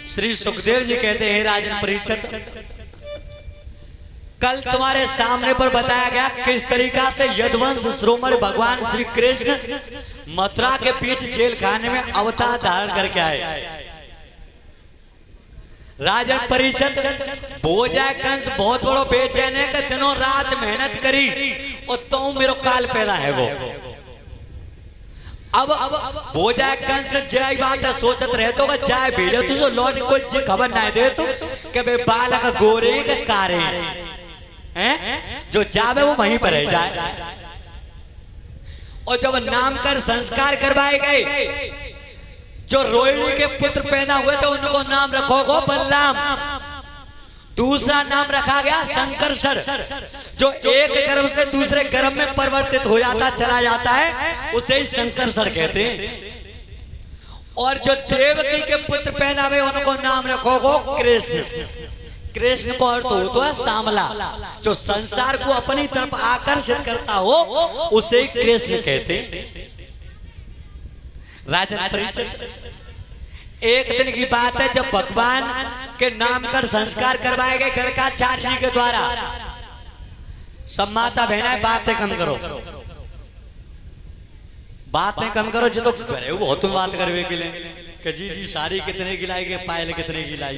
श्री सुखदेव जी कहते हैं, राजन परीक्षित, कल तुम्हारे सामने पर बताया गया किस तरीका से यदुवंश शिरोमणि भगवान श्री कृष्ण मथुरा के बीच जेल खाने में अवतार धारण करके आए। राजन परीक्षित, भोजा कंस बहुत बड़ो बेचैन है कि दिनों रात मेहनत करी और तुम मेरो काल पैदा है वो। अब भोजा कंस जय बात है सोचत रहे तो जाए भेजो तुझे लौट कोई खबर ना दे तू कि बे बालक गोरे के कारे हैं, जो जावे वो वहीं पर रह जाए। और जब नामकरण संस्कार करवाए गए, जो रोहिणी के पुत्र पैदा हुए थे उनको नाम रखो गो बलराम। दूसरा नाम रखा गया संकर्षण, जो एक गर्भ से दूसरे गर्भ में परिवर्तित हो जाता चला जाता है उसे ही संकर्षण कहते हैं। और जो देवकी के पुत्र पैदा हुए उनको नाम रखो गो कृष्ण। कृष्ण को अर्थ होता है सांवला, जो संसार को अपनी तरफ आकर्षित करता हो उसे ही कृष्ण कहते हैं। राजन परीक्षित, एक दिन की बात है जब भगवान के नामकरण संस्कार करवाए गए गर्गाचार्य जी के द्वारा। सब माता बहना बातें कम करो, बातें कम करो, जो तो करे वो तुम बात करवे के लिए कि जी जी साड़ी कितने गिलाई के पायल कितने गिलाई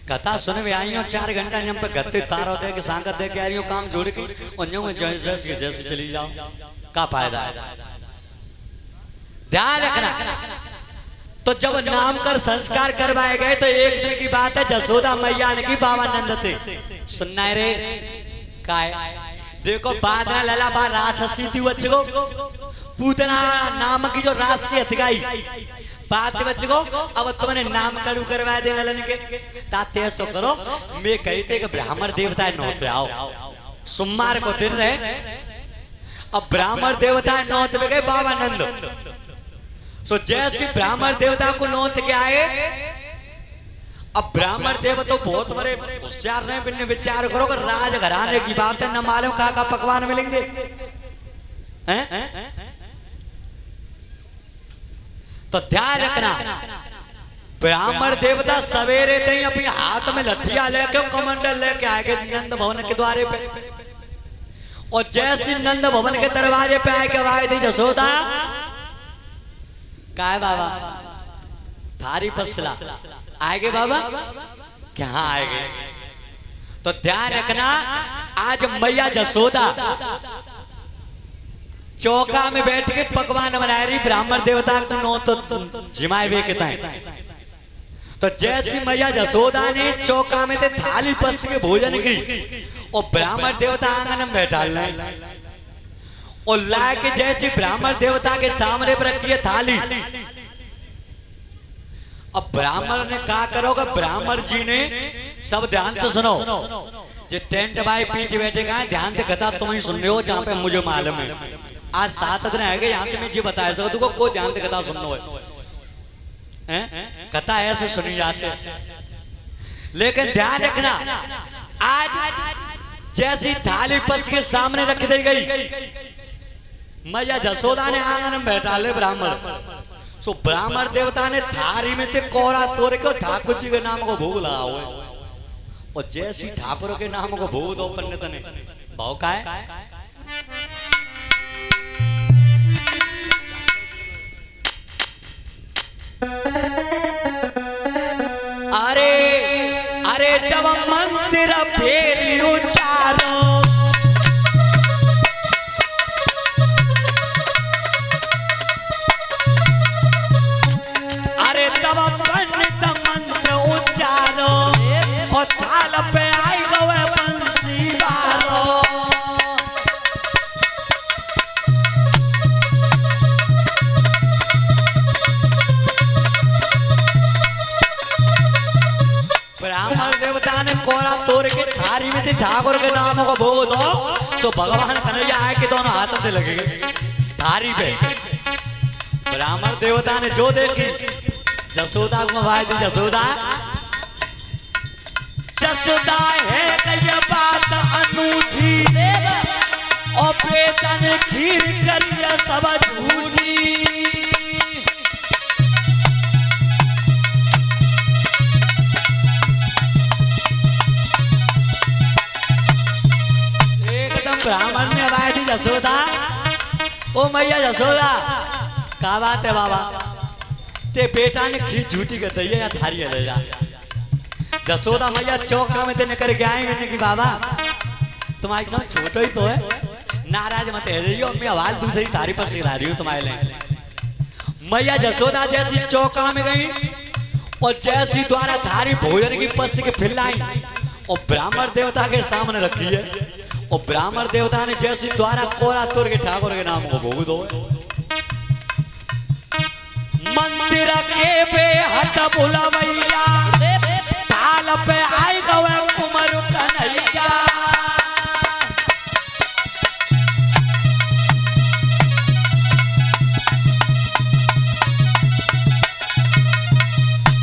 कथा सुन में आई हो 4 घंटा हम पे गत्ते तारो दे के सांगत दे के आ रही हो काम जोड़ के और यूं जैसे चली जाओ, का फायदा है? ध्यान रखना। तो जब नामकरण संस्कार करवाए गए तो एक दिन की बात है, जसोदा मैया ने की बाबा नंद थे सुनना रे काय देखो बादरा लला बा राक्षसी थी बच्चों पूतना नाम की जो राशि हथगाई बात बच्चों अब तुमने नामकरण करवा दे वालन के ताते ऐसो करो। मैं कहते कि ब्राह्मण देवता नौते आओ, सोमवार को दिन रहे, अब ब्राह्मण देवता नौत में गए बाबा नंद। सो जैसे ब्राह्मण देवता को नौत के आए, अब ब्राह्मण देव तो बहुत बड़े होशियार रहे, बिन्ने विचार करो कि राज घराने की बात है, न मालूम का पकवान मिलेंगे हैं? तो ध्यान रखना, ब्राह्मण देवता सवेरे थे अपने हाथ में लठिया लेके कमंडल लेके आए नंद भवन के द्वारे पे। और जैसे नंद भवन के दरवाजे पे आए के आए थी जसोदा, काय बाबा थारी फसला आएगे बाबा क्या आएगे? तो ध्यान रखना, आज मैया जसोदा चौका में बैठ के पकवान बना रही, ब्राह्मण देवता को नो तो जिमाए वे कहता है। तो जैसी मैया जसोदा ने चौका में थे थाली पस के भोजन की और ब्राह्मण देवता आंगन में बैठा और ला के जैसी ब्राह्मण देवता के सामने पर रखी है थाली। अब ब्राह्मण ने कहा करोगा, ब्राह्मण जी ने सब ध्यान तो सुनो, जो टेंट भाई पीछे बैठे कहा ध्यान से कथा तुम ही सुन रहे हो, जहाँ पे मुझे मालूम है आज 7 दिन आएगा यहाँ पे मैं जी बताया सकता हूँ कोई ध्यान से कथा सुन लो है, कथा ऐसे सुनी जाती है। लेकिन ध्यान रखना, आज जैसी थाली पस के सामने रख दी गई, मैया जसोदा ने आंगन में बैठा ले ब्राह्मण। सो ब्राह्मण देवता ने थारी में थे कोरा तोड़ के ठाकुर जी के नाम को भोग लगा हुआ, और जैसी ठाकुर के नाम को भोग दो पंडित ने भाव का है। अरे अरे जब मंदिर फेरी उचारो, अरे तब पंडित मंत्र उचारो और थाल पे आई गए बंसी वालो। ब्राह्मण देवता ने कोरा तोड़ के थारी में थी ठाकुर के नाम को भोग दो। सो भगवान कन्हैया आए के दोनों हाथ से लगे थारी पे। ब्राह्मण देवता ने जो देखी, जसोदा को भाई थी जसोदा, जसोदा है कि ये बात अनूठी और बेटा ने खीर करिया सब झूठी। जसोदा, ओ मैया जसोदा, का बात है बाबा, ते बेटा ने खींच झूठी कर दी है या थारी है ले जा। जसोदा मैया चौका में तेने करके आए कि बाबा तुम्हारे साथ छोटा ही तो है, नाराज मत है रही हो, मैं आवाज दूसरी थारी पर सिखा रही हूँ तुम्हारे लिए। मैया जसोदा जैसी चौका में गई और जैसी द्वारा थारी भोजन की पस के फिलाई और ब्राह्मण देवता के सामने रखी है, और ब्राह्मण देवता ने जैसी द्वारा कोरा तोड़ के ठाकुर के नाम को भोग दो। मंदिर के बेहद बुलवैया ताल पे आई गए कुमार कन्हैया।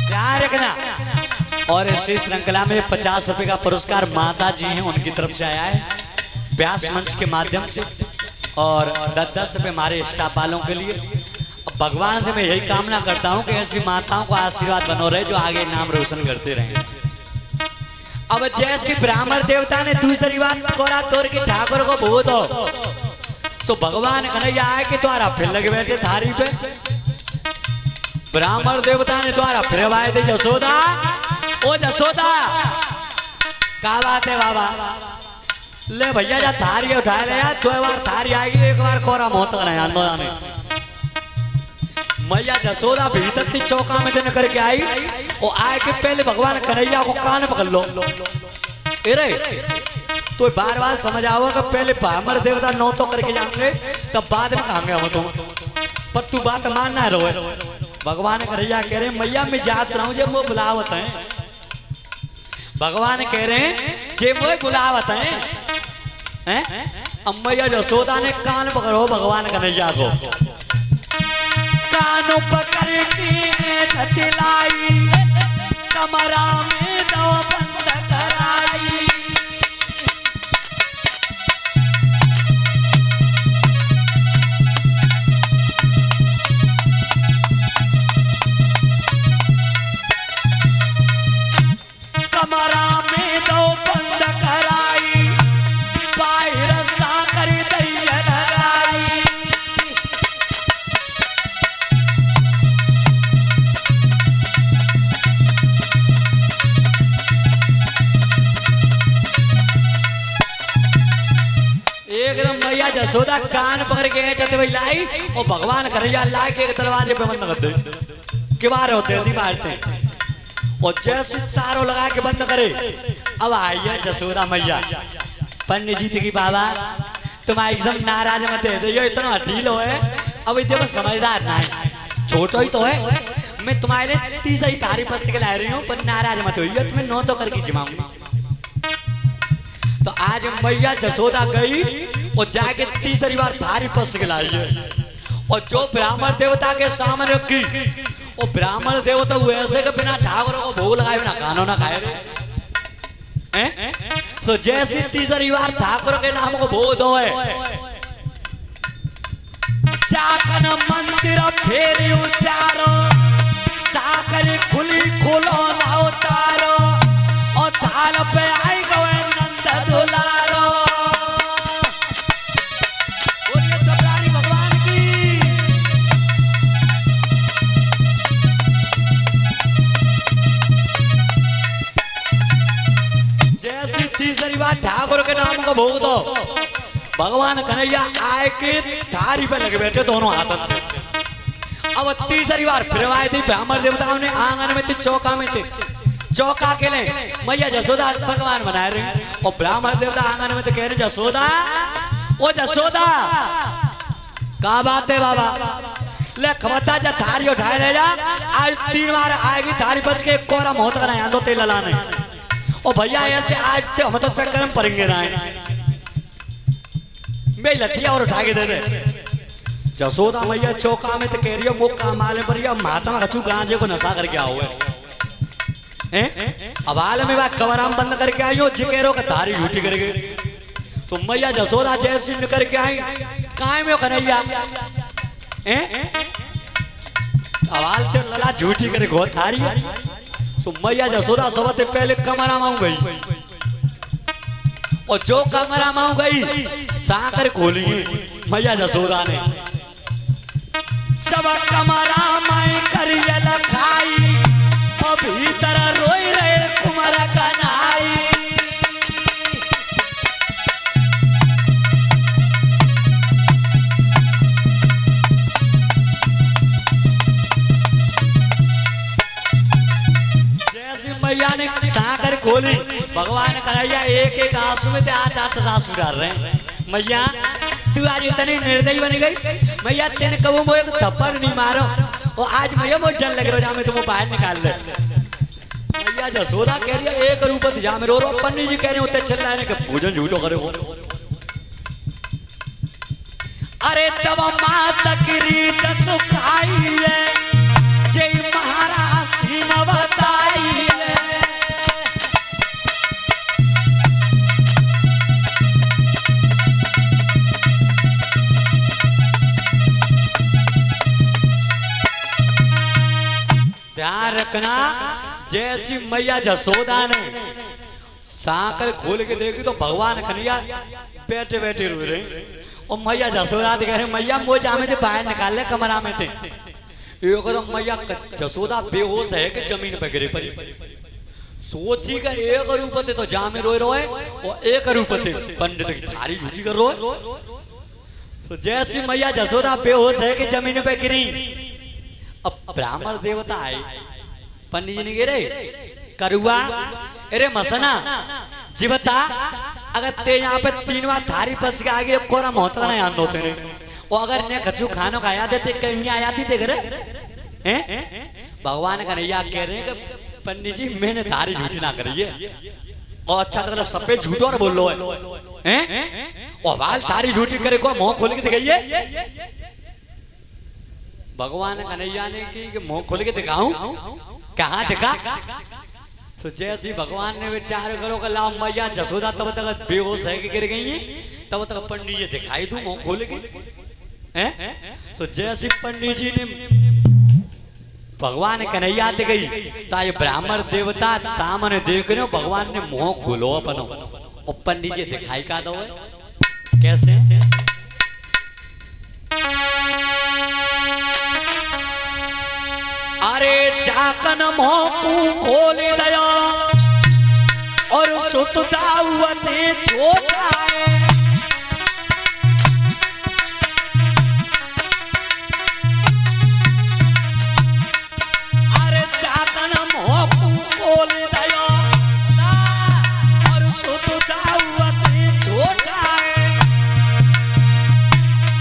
प्यार रखना। और इसी श्रृंखला में 50 रुपए का पुरस्कार माता जी हैं उनकी तरफ से आया है व्यास मंच के माध्यम से, और 10-10 रुपए हमारे स्टाफ वालों के लिए। भगवान से मैं यही कामना करता हूँ कि ऐसी माताओं को आशीर्वाद बनो रहे जो आगे नाम रोशन करते रहे। अब जैसी ब्राह्मण देवता ने दूसरी बात कोरा तोड़ के ठाकुर को भोग दो, सो भगवान कन्हैया आए के द्वारा फिर लगे बैठे थारी पे। ब्राह्मण देवता ने द्वारा फिर आए थे जसोदा, ओ जसोदा, क्या बात है बाबा, ले भैया जा थारी उठा ले यार, 2 बार थारी आएगी, 1 बार कोरा मोहत नहीं। मैया जसोदा भीतर थी चौका में देने करके आई और आए के पहले भगवान कन्हैया को कान पकड़ लो। अरे तो बार बार समझ आओ कि पहले ब्राह्मण देवता नौ तो करके जाएंगे तब बाद में कहेंगे हम तो, पर तू बात मानना रहो। भगवान कन्हैया कह रहे मैया मैं जात रहा हूँ, जब वो बुलावत है। भगवान कह रहे हैं जे वो बुलावत है। अब मैया जसोदा ने कान पकड़ो भगवान कन्हैया को, कानों पकड़ के दिलाई कमरा में दो बंद कराई। कमरा में दो बंद कराई, बाहर साकर दैया लगाई। एकदम मैया जसोदा कान पकड़ के लाई और भगवान कन्हैया ला के दरवाजे पे बंद कर दे, किबार होते हैं मारते, और जैसे तारों लगा के बंद करे। अब आई है जसोदा मैया, पंडित जी की बाबा तुम एकदम नाराज मत है, ये इतना ढीलो है, अब देखो समझदार ना है, छोटो ही तो है, मैं तुम्हारे लिए तीसरी थारी पर से ला रही हूँ, पर नाराज मत हो, तुम्हें 9 तो करके जिमाऊंगा। तो आज मैया जसोदा गई और जाके तीसरी बार थारी पर से लाई है, और जो ब्राह्मण देवता के सामने रखी, वो ब्राह्मण देवता ऐसे के बिना ठाकुर को भोग लगाए बिना खाना ना खाए हैं। तो जैसी तीसरी बार ठाकुर के नाम को भोग दो है, चाकन मंदिर फेरी उचारो, साकर खुली खोलो ना उतारो, और थाल पे आई गए नंद दुलारो। भगवान की जैसी तीसरी बार ठाकुर के नाम को भोग दो, भगवान कन्हैया आए के थारी पे लगे बैठे दोनों हाथ में। अब तीसरी बार फिर आए थे ब्राह्मण देवताओं ने, आंगन में थे, चौका में थे, चौका के लिए मैया जसोदा भगवान बना रहे, और ब्राह्मण देवता आंगन में तो कह रहे जसोदा, ओ जसोदा, क्या बात है बाबा, ले खबरदार जा थारी उठाए ले जा, आज 3 बार आएगी थारी बच के कोरा मोहत कराए दो तेल लाने, और भैया ऐसे आज तो हम तो चक्कर में पड़ेंगे ना, मैं लथिया और उठा के दे दे। जसोदा मैया चौका में तो कह रही है मुक्का माले पर या महात्मा कछु गांजे को नशा करके आओ अब हाल में बात कवराम बंद करके आई हो, जिकेरो का तारी झूठी करके। तो मैया जसोदा जैसी निकल के आई, काहे में कन्हैया आवाज ते लला झूठी करे गो थारी। तो मैया जसोदा सबसे पहले कमरा में गई और जो कमरा में गई साकर खोली मैया जसोदा ने सब कमरा में करियल खाई और भीतर रोई रहे कुमार कन्हाई। जैसे मैया ने साकर खोली भगवान कन्हैया एक एक आंसू में 8-8 आंसू डाल रहे हैं। मैया तू आज इतनी निर्दयी बन गई, मैया तेने कबू मोए थप्पड़ नहीं मारो और आज मैया बहुत डर लग रहा है मैं तुम्हें बाहर निकाल दे। मैया जसोदा कह रही है एक रूप जा में रो रो, पंडित जी कह रहे होते चल रहा है कि पूजन झूठो करे हो। अरे तब माँ तकरी जसो खाई है जय महाराज सीन बताई है। ध्यान रखना जैसी मैया जसोदा ने साकर खोल के देखी तो भगवान कन्हैया बैठे बैठे रो रहे और मैया जसोदा कह रहे मैया वो जामे थे बाहर निकाल ले कमरा में थे। एक तो मैया जसोदा बेहोश है कि जमीन पे गिरे पड़ी। सोची का एक रूप थे तो जामे रोए रोए और एक रूप थे पंडित की थारी झूठी कर रोए। तो जैसी मैया जसोदा बेहोश है कि जमीन पे गिरी अब ब्राह्मण देवता आए पंडित जी ने गिरे करुआ अरे मसना जी बता अगर ते यहाँ पे 3 बार थारी फंस के आगे कोरा मोहता नहीं आंदो तेरे और अगर ने कछु खानो खाया देते कहीं आया थी देख रहे हैं। भगवान कन्हैया कह रहे हैं कि पंडित जी मैंने थारी झूठी ना करी है और अच्छा तरह सफेद झूठो और बोल लो है और बाल थारी झूठी करे को मुंह खोल के दिखाइए। भगवान कन्हैया ने कि मुंह खोल के दिखाऊं कहाँ दिखा। तो जैसे भगवान ने विचार करो कि लाओ मैया जसोदा तब तक बेहोश है कि गिर गई है तब तक पंडित जी दिखाई दू मुंह खोल के हैं। तो जैसे पंडित जी ने भगवान कन्हैया ते गई तो ये ब्राह्मण देवता सामने देख रहे हो भगवान ने मुंह खोलो अपनो और पंडित जी दिखाई का दो कैसे। अरे जाकन मोकू खोल दया और सुत दावते छोटा है। अरे जाकन मोकू खोल दया और सुत दावते छोटा है।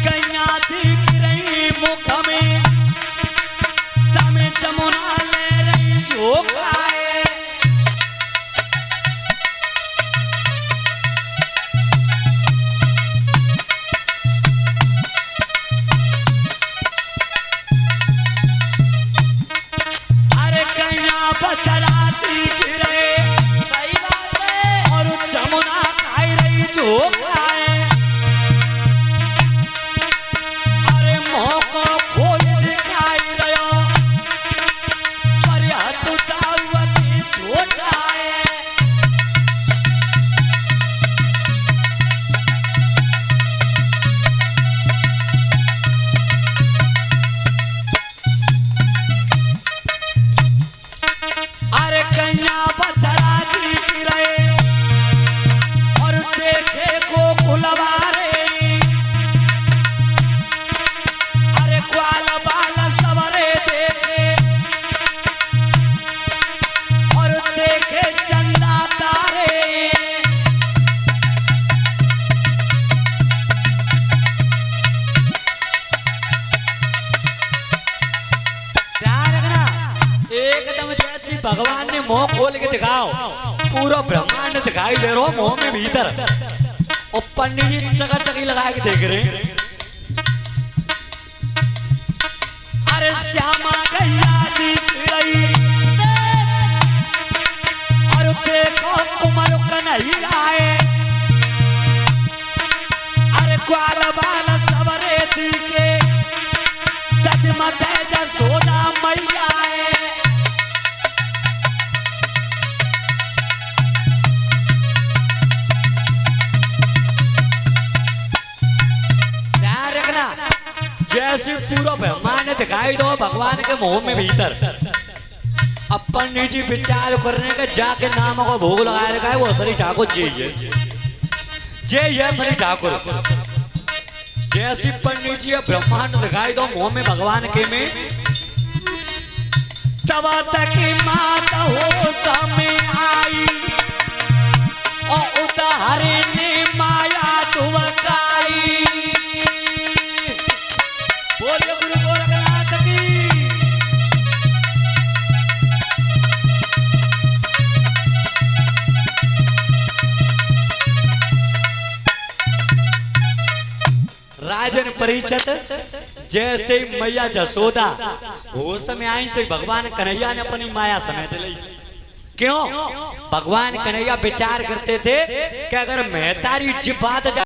कन्या दिख रही मुख में जमुना ले रही झोंकाए। अरे कन्या बचराती गिरे सही बात है और जमुना खाई रही झोंकाए। अरे मुंह को खोल दिखाई रहा भगवान ने मुंह खोल के दिखाओ पूरा ब्रह्मांड दिखाई दे रहा मुंह में भीतर और पंडित जी टकी लगा के देख रहे हैं। अरे श्यामा गैया दिख रही और देखो कुमार कन्हैया आए। अरे ग्वाल बाल सवरे दिखे तदमत जसोदा मैया आए। पूरा ब्रह्मांड दिखाई दो भगवान के मुंह में भीतर अपन निजी विचार करने का जाके नाम को भोग लगा रखा है वो असली ठाकुर जी ये असली ठाकुर जैसी पंडित जी ब्रह्मांड दिखाई दो मुंह में भगवान के में तब तक माता हो समय आई और उतारे ने माया दुवकाई बोलिए गुरु गोरखनाथ की राजन परिषद जैसे मैया जसोदा वो समय आई से भगवान कन्हैया ने अपनी माया समेट ली क्यों भगवान कन्हैया विचार करते थे कि अगर महतारी जी बात जा